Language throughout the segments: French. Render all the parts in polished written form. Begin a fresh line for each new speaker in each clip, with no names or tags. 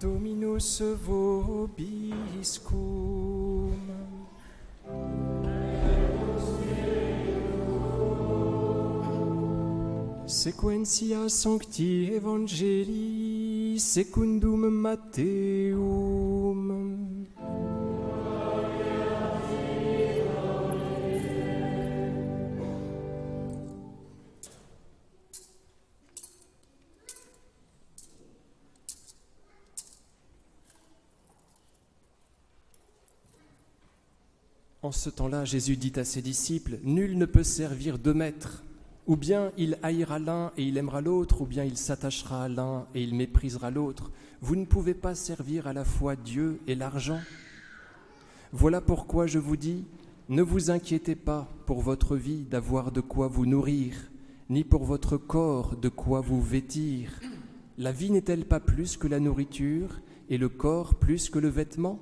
Dominus vobiscum. Sequentia Sancti Evangelii secundum Matteum. En ce temps-là, Jésus dit à ses disciples, « Nul ne peut servir deux maîtres. Ou bien il haïra l'un et il aimera l'autre, ou bien il s'attachera à l'un et il méprisera l'autre. Vous ne pouvez pas servir à la fois Dieu et l'argent. Voilà pourquoi je vous dis, ne vous inquiétez pas pour votre vie d'avoir de quoi vous nourrir, ni pour votre corps de quoi vous vêtir. La vie n'est-elle pas plus que la nourriture, et le corps plus que le vêtement ?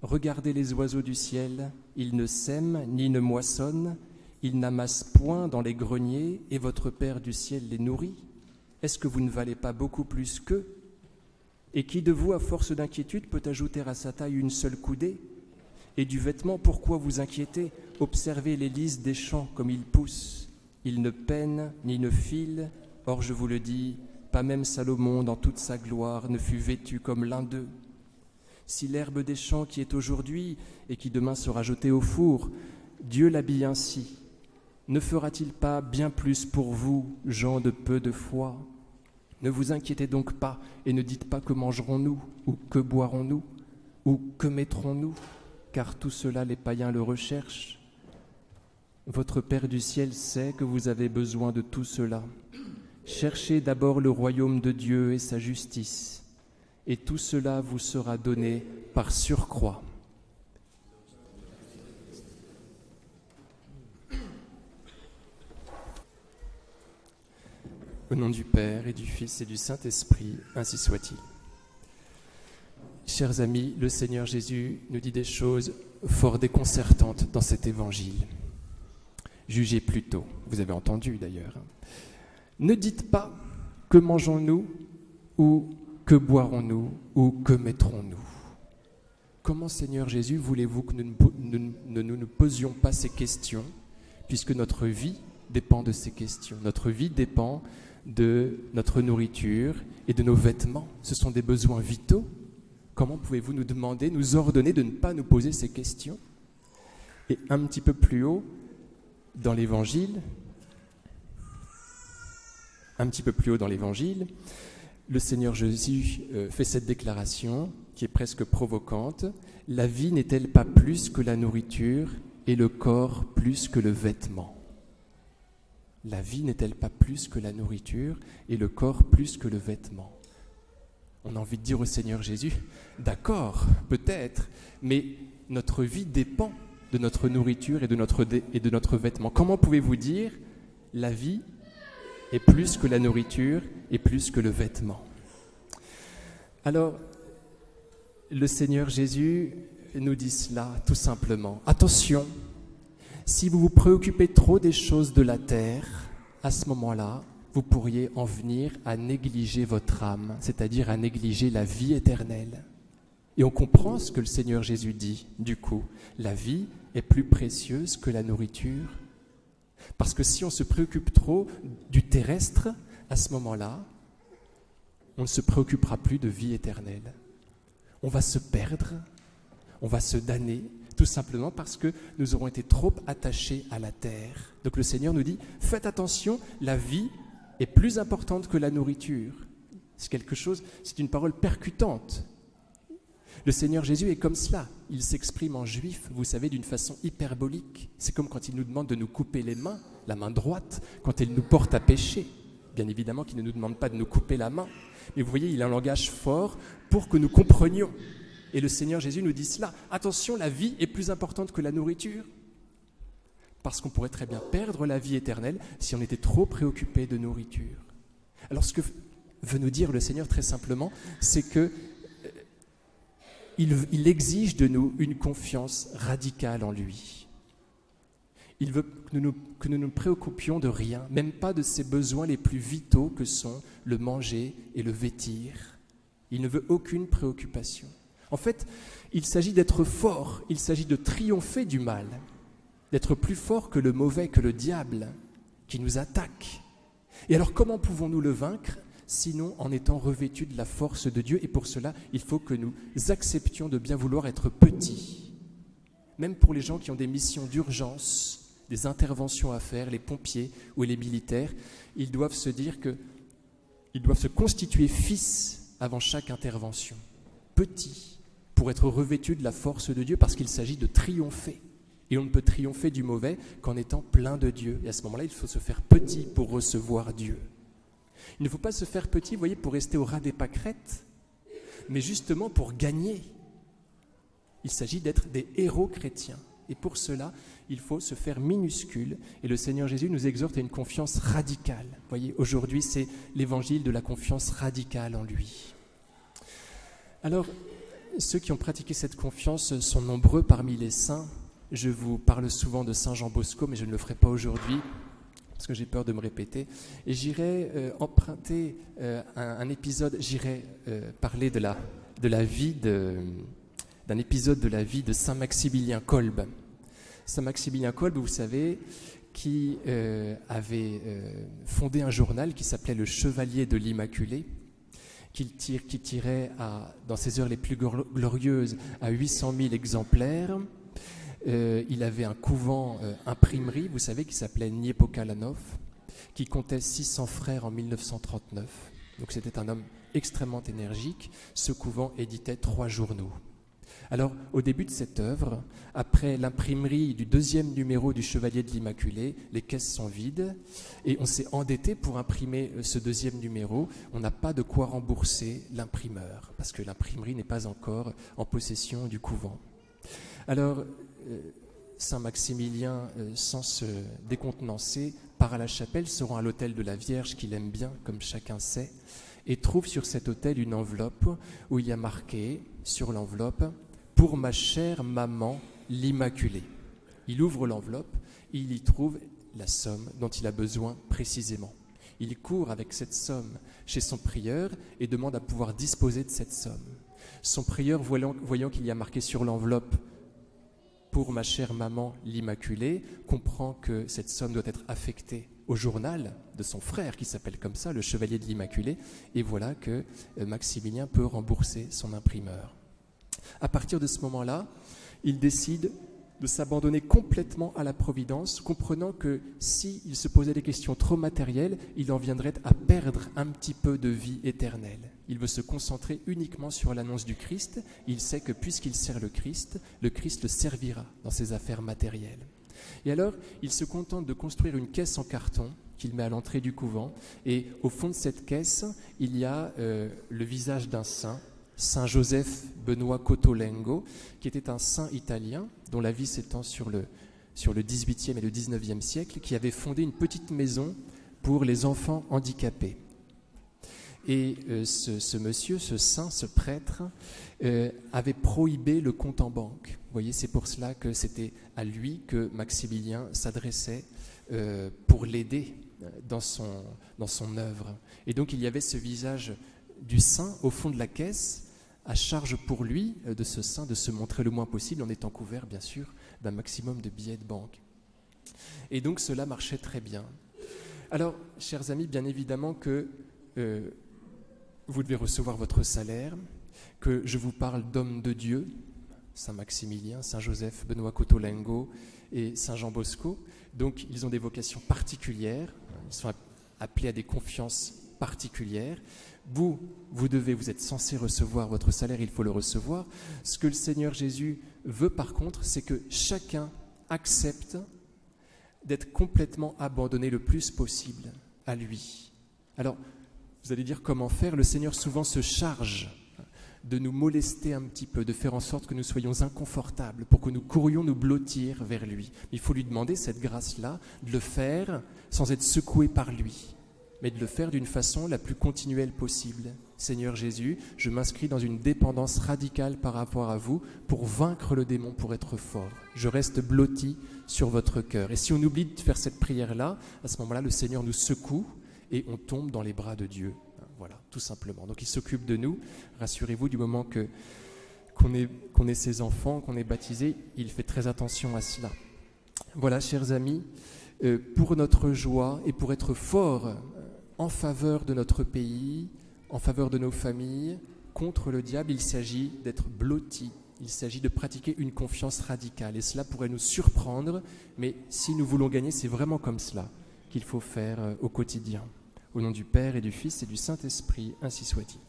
Regardez les oiseaux du ciel, ils ne sèment ni ne moissonnent, ils n'amassent point dans les greniers, et votre Père du ciel les nourrit. Est-ce que vous ne valez pas beaucoup plus qu'eux ? Et qui de vous, à force d'inquiétude, peut ajouter à sa taille une seule coudée ? Et du vêtement, pourquoi vous inquiétez ? Observez les lys des champs comme ils poussent. Ils ne peinent ni ne filent. Or, je vous le dis, pas même Salomon, dans toute sa gloire, ne fut vêtu comme l'un d'eux. Si l'herbe des champs qui est aujourd'hui et qui demain sera jetée au four, Dieu l'habille ainsi, ne fera-t-il pas bien plus pour vous, gens de peu de foi ? Ne vous inquiétez donc pas et ne dites pas que mangerons-nous, ou que boirons-nous, ou que mettrons-nous, car tout cela les païens le recherchent. Votre Père du ciel sait que vous avez besoin de tout cela. Cherchez d'abord le royaume de Dieu et sa justice, et tout cela vous sera donné par surcroît. Au nom du Père et du Fils et du Saint-Esprit, ainsi soit-il. Chers amis, le Seigneur Jésus nous dit des choses fort déconcertantes dans cet évangile. Jugez plutôt, vous avez entendu d'ailleurs. Ne dites pas que mangeons-nous ou que boirons-nous ou que mettrons-nous. Comment, Seigneur Jésus, voulez-vous que nous ne posions pas ces questions, puisque notre vie dépend de ces questions. Notre vie dépend de notre nourriture et de nos vêtements. Ce sont des besoins vitaux. Comment pouvez-vous nous demander, nous ordonner de ne pas nous poser ces questions ? Et un petit peu plus haut, dans l'Évangile, le Seigneur Jésus fait cette déclaration qui est presque provocante. « La vie n'est-elle pas plus que la nourriture et le corps plus que le vêtement ?» La vie n'est-elle pas plus que la nourriture et le corps plus que le vêtement ? On a envie de dire au Seigneur Jésus, d'accord, peut-être, mais notre vie dépend de notre nourriture et de notre vêtement. Comment pouvez-vous dire la vie est plus que la nourriture et plus que le vêtement ? Alors, le Seigneur Jésus nous dit cela tout simplement. Attention, si vous vous préoccupez trop des choses de la terre, à ce moment-là, vous pourriez en venir à négliger votre âme, c'est-à-dire à négliger la vie éternelle. Et on comprend ce que le Seigneur Jésus dit, du coup. La vie est plus précieuse que la nourriture. Parce que si on se préoccupe trop du terrestre, à ce moment-là, on ne se préoccupera plus de vie éternelle. On va se perdre, on va se damner, tout simplement parce que nous aurons été trop attachés à la terre. Donc le Seigneur nous dit, faites attention, la vie est plus importante que la nourriture. C'est une parole percutante. Le Seigneur Jésus est comme cela. Il s'exprime en juif, vous savez, d'une façon hyperbolique. C'est comme quand il nous demande de nous couper les mains, la main droite, quand il nous porte à pécher. Bien évidemment qu'il ne nous demande pas de nous couper la main. Mais vous voyez, il a un langage fort pour que nous comprenions. Et le Seigneur Jésus nous dit cela. Attention, la vie est plus importante que la nourriture. Parce qu'on pourrait très bien perdre la vie éternelle si on était trop préoccupé de nourriture. Alors ce que veut nous dire le Seigneur très simplement, c'est que il exige de nous une confiance radicale en lui. Il veut que nous nous préoccupions de rien, même pas de ses besoins les plus vitaux que sont le manger et le vêtir. Il ne veut aucune préoccupation. En fait, il s'agit d'être fort, il s'agit de triompher du mal, d'être plus fort que le mauvais, que le diable qui nous attaque. Et alors comment pouvons-nous le vaincre, sinon en étant revêtus de la force de Dieu? Et pour cela, il faut que nous acceptions de bien vouloir être petits. Même pour les gens qui ont des missions d'urgence, des interventions à faire, les pompiers ou les militaires, ils doivent se dire qu'ils doivent se constituer fils avant chaque intervention, petits, pour être revêtus de la force de Dieu, parce qu'il s'agit de triompher. Et on ne peut triompher du mauvais qu'en étant plein de Dieu. Et à ce moment-là, il faut se faire petit pour recevoir Dieu. Il ne faut pas se faire petit, vous voyez, pour rester au ras des pâquerettes, mais justement pour gagner. Il s'agit d'être des héros chrétiens. Et pour cela, il faut se faire minuscule. Et le Seigneur Jésus nous exhorte à une confiance radicale. Vous voyez, aujourd'hui, c'est l'évangile de la confiance radicale en lui. Alors, ceux qui ont pratiqué cette confiance sont nombreux parmi les saints. Je vous parle souvent de Saint Jean Bosco, mais je ne le ferai pas aujourd'hui, parce que j'ai peur de me répéter. Et j'irai emprunter un épisode, j'irai parler d'un épisode de la vie de Saint Maximilien Kolbe. Saint Maximilien Kolbe, vous savez, qui avait fondé un journal qui s'appelait Le Chevalier de l'Immaculée, qui tirait dans ses heures les plus glorieuses à 800 000 exemplaires. Il avait un couvent imprimerie, vous savez, qui s'appelait Niepokalanov, qui comptait 600 frères en 1939. Donc c'était un homme extrêmement énergique. Ce couvent éditait 3 journaux. Alors, au début de cette œuvre, après l'imprimerie du 2e numéro du Chevalier de l'Immaculée, les caisses sont vides et on s'est endetté pour imprimer ce 2e numéro. On n'a pas de quoi rembourser l'imprimeur parce que l'imprimerie n'est pas encore en possession du couvent. Alors, Saint Maximilien, sans se décontenancer, part à la chapelle, se rend à l'autel de la Vierge qu'il aime bien, comme chacun sait, et trouve sur cet autel une enveloppe où il y a marqué sur l'enveloppe « Pour ma chère maman, l'Immaculée ». Il ouvre l'enveloppe et il y trouve la somme dont il a besoin précisément. Il court avec cette somme chez son prieur et demande à pouvoir disposer de cette somme. Son prieur, voyant qu'il y a marqué sur l'enveloppe « Pour ma chère maman, l'Immaculée », comprend que cette somme doit être affectée au journal de son frère, qui s'appelle comme ça, le Chevalier de l'Immaculée, et voilà que Maximilien peut rembourser son imprimeur. À partir de ce moment-là, il décide de s'abandonner complètement à la Providence, comprenant que s'il se posait des questions trop matérielles, il en viendrait à perdre un petit peu de vie éternelle. Il veut se concentrer uniquement sur l'annonce du Christ. Il sait que puisqu'il sert le Christ le servira dans ses affaires matérielles. Et alors, il se contente de construire une caisse en carton qu'il met à l'entrée du couvent. Et au fond de cette caisse, il y a le visage d'un saint, Saint Joseph Benoît Cotolengo, qui était un saint italien dont la vie s'étend sur le 18e et le 19e siècle, qui avait fondé une petite maison pour les enfants handicapés. Et ce monsieur, ce saint, ce prêtre, avait prohibé le compte en banque. Vous voyez, c'est pour cela que c'était à lui que Maximilien s'adressait pour l'aider dans son œuvre. Et donc il y avait ce visage du saint au fond de la caisse, à charge pour lui de ce saint de se montrer le moins possible en étant couvert, bien sûr, d'un maximum de billets de banque. Et donc cela marchait très bien. Alors, chers amis, bien évidemment que vous devez recevoir votre salaire, que je vous parle d'hommes de Dieu, Saint Maximilien, Saint Joseph, Benoît Cotolengo et Saint Jean Bosco. Donc, ils ont des vocations particulières, ils sont appelés à des confiances particulières. Vous êtes censé recevoir votre salaire, il faut le recevoir. Ce que le Seigneur Jésus veut par contre, c'est que chacun accepte d'être complètement abandonné le plus possible à lui. Alors, vous allez dire comment faire? Le Seigneur souvent se charge de nous molester un petit peu, de faire en sorte que nous soyons inconfortables, pour que nous courions nous blottir vers lui. Il faut lui demander cette grâce-là, de le faire sans être secoué par lui, mais de le faire d'une façon la plus continuelle possible. Seigneur Jésus, je m'inscris dans une dépendance radicale par rapport à vous pour vaincre le démon, pour être fort. Je reste blotti sur votre cœur. Et si on oublie de faire cette prière-là, à ce moment-là, le Seigneur nous secoue et on tombe dans les bras de Dieu. Voilà, tout simplement. Donc il s'occupe de nous. Rassurez-vous, du moment qu'on est ses enfants, qu'on est baptisé, il fait très attention à cela. Voilà, chers amis, pour notre joie et pour être forts en faveur de notre pays, en faveur de nos familles, contre le diable, il s'agit d'être blottis. Il s'agit de pratiquer une confiance radicale. Et cela pourrait nous surprendre, mais si nous voulons gagner, c'est vraiment comme cela qu'il faut faire au quotidien. Au nom du Père et du Fils et du Saint-Esprit, ainsi soit-il.